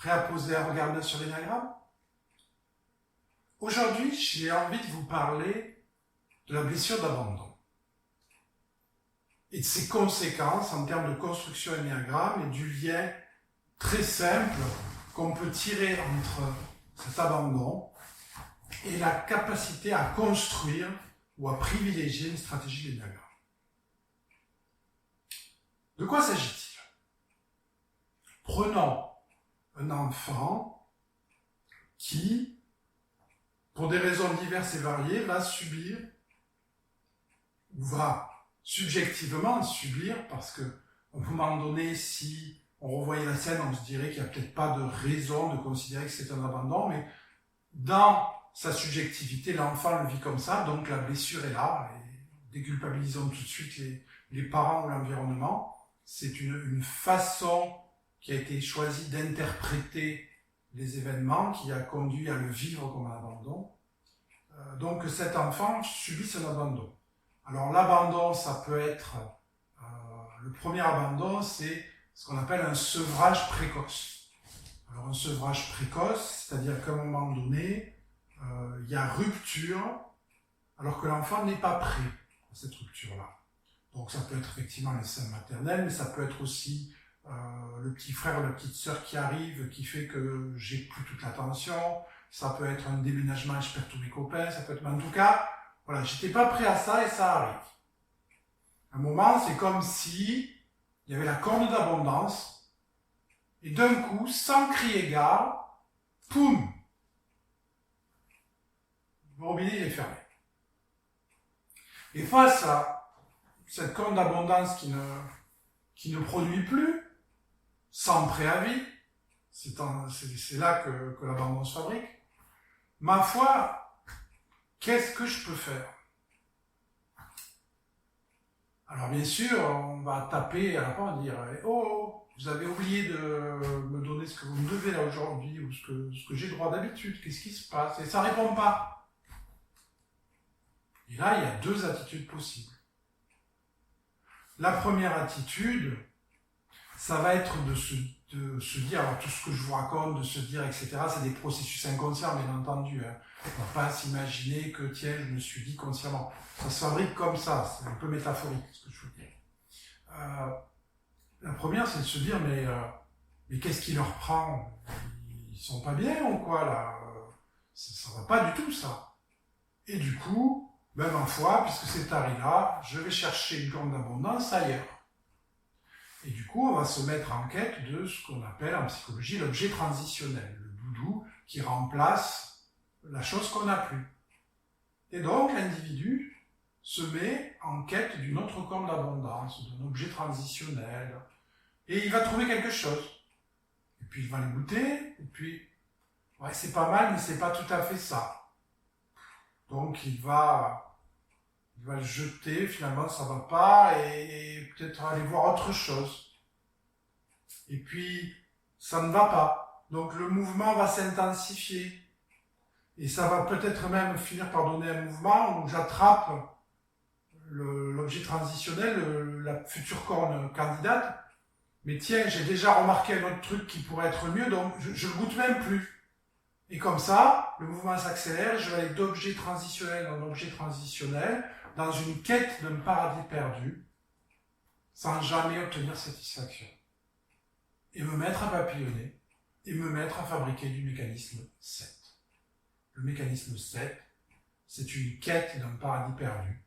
Prêt à poser un regard sur l'énagramme? Aujourd'hui, j'ai envie de vous parler de la blessure d'abandon et de ses conséquences en termes de construction énagramme et du lien très simple qu'on peut tirer entre cet abandon et la capacité à construire ou à privilégier une stratégie d'énagramme. De quoi s'agit-il? Prenons un enfant qui, pour des raisons diverses et variées, va subir ou va subjectivement subir, parce que à un moment donné, si on revoyait la scène, on se dirait qu'il n'y a peut-être pas de raison de considérer que c'est un abandon, mais dans sa subjectivité, l'enfant le vit comme ça, donc la blessure est là, et déculpabilisons tout de suite les parents ou l'environnement. C'est une façon qui a été choisie d'interpréter les événements, qui a conduit à le vivre comme un abandon. Donc cet enfant subit un abandon. Alors l'abandon, ça peut être... le premier abandon, c'est ce qu'on appelle un sevrage précoce. Alors un sevrage précoce, c'est-à-dire qu'à un moment donné, il y a rupture, alors que l'enfant n'est pas prêt à cette rupture-là. Donc ça peut être effectivement les seins maternels, mais ça peut être aussi le petit frère ou la petite sœur qui arrive, qui fait que j'ai plus toute l'attention. Ça peut être un déménagement et je perds tous mes copains. Ça peut être, mais en tout cas, voilà, j'étais pas prêt à ça et ça arrive. À un moment, c'est comme si il y avait la corne d'abondance et d'un coup, sans crier gare, poum, le robinet il est fermé. Et face à cette corne d'abondance qui ne produit plus, sans préavis, c'est là que l'abandon se fabrique. Ma foi, qu'est-ce que je peux faire? Alors bien sûr, on va taper à la porte et dire « Oh, vous avez oublié de me donner ce que vous me devez là aujourd'hui, ou ce que j'ai droit d'habitude, qu'est-ce qui se passe ?» Et ça répond pas. Et là, il y a deux attitudes possibles. La première attitude, ça va être de se dire, alors tout ce que je vous raconte, de se dire, etc., c'est des processus inconscients, bien entendu. Hein. On ne va pas s'imaginer que, tiens, je me suis dit consciemment. Ça se fabrique comme ça, c'est un peu métaphorique, ce que je veux dire. La première, c'est de se dire, mais qu'est-ce qui leur prend? Ils sont pas bien ou quoi, là? Ça va pas du tout, ça. Et du coup, ben ma foi, puisque c'est arrivé-là, je vais chercher une corne d'abondance ailleurs. Et du coup, on va se mettre en quête de ce qu'on appelle en psychologie l'objet transitionnel, le doudou qui remplace la chose qu'on n'a plus. Et donc, l'individu se met en quête d'une autre corne d'abondance, d'un objet transitionnel, et il va trouver quelque chose. Et puis, il va le goûter, et puis, ouais, c'est pas mal, mais c'est pas tout à fait ça. Donc, il va le jeter, finalement, ça va pas, et peut-être aller voir autre chose. Et puis, ça ne va pas. Donc, le mouvement va s'intensifier. Et ça va peut-être même finir par donner un mouvement où j'attrape l'objet transitionnel, la future corne candidate. Mais tiens, j'ai déjà remarqué un autre truc qui pourrait être mieux, donc je le goûte même plus. Et comme ça, le mouvement s'accélère, je vais aller d'objet transitionnel en objet transitionnel, dans une quête d'un paradis perdu, sans jamais obtenir satisfaction. Et me mettre à papillonner, et me mettre à fabriquer du mécanisme 7. Le mécanisme 7, c'est une quête d'un paradis perdu,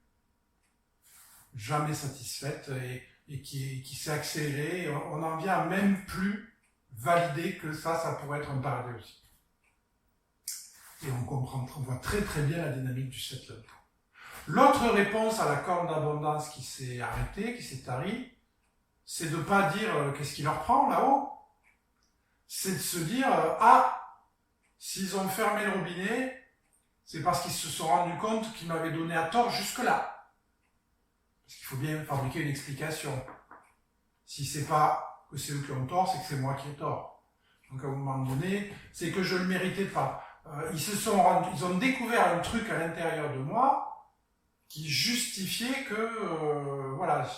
jamais satisfaite, et qui s'est accélérée, on n'en vient à même plus valider que ça pourrait être un paradis aussi. Et on voit très très bien la dynamique du 7 là-dedans. L'autre réponse à la corne d'abondance qui s'est arrêtée, qui s'est tarie, c'est de ne pas dire qu'est-ce qui leur prend là-haut. C'est de se dire s'ils ont fermé le robinet, c'est parce qu'ils se sont rendus compte qu'ils m'avaient donné à tort jusque-là. Parce qu'il faut bien fabriquer une explication. Si c'est pas que c'est eux qui ont tort, c'est que c'est moi qui ai tort. Donc à un moment donné, c'est que je ne le méritais pas. Ils ont découvert un truc à l'intérieur de moi qui justifiait que, voilà,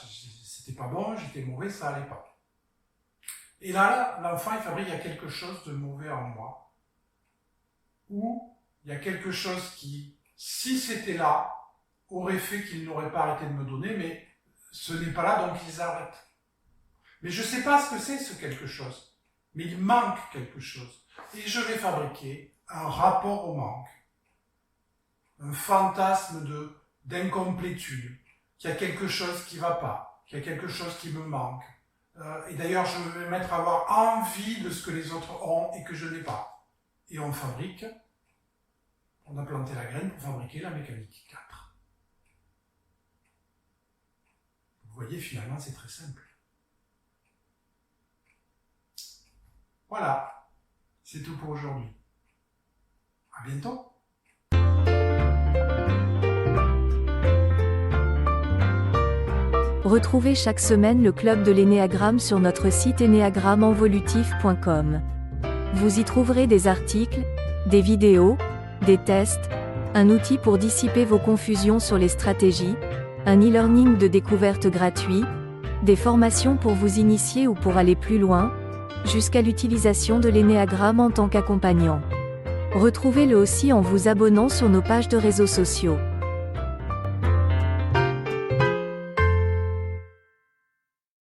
c'était pas bon, j'étais mauvais, ça allait pas. Et là, l'enfant, il fabrique, il y a quelque chose de mauvais en moi. Ou il y a quelque chose qui, si c'était là, aurait fait qu'ils n'auraient pas arrêté de me donner, mais ce n'est pas là, donc ils arrêtent. Mais je ne sais pas ce que c'est, ce quelque chose. Mais il manque quelque chose. Et je vais fabriquer un rapport au manque. Un fantasme d'incomplétude. Qu'il y a quelque chose qui ne va pas. Qu'il y a quelque chose qui me manque. Et d'ailleurs, je vais me mettre à avoir envie de ce que les autres ont et que je n'ai pas. Et on fabrique. On a planté la graine pour fabriquer la mécanique 4. Vous voyez, finalement, c'est très simple. Voilà, c'est tout pour aujourd'hui. À bientôt. Retrouvez chaque semaine le Club de l'Ennéagramme sur notre site ennéagrammenvolutif.com. Vous y trouverez des articles, des vidéos, des tests, un outil pour dissiper vos confusions sur les stratégies, un e-learning de découverte gratuit, des formations pour vous initier ou pour aller plus loin, jusqu'à l'utilisation de l'ennéagramme en tant qu'accompagnant. Retrouvez-le aussi en vous abonnant sur nos pages de réseaux sociaux.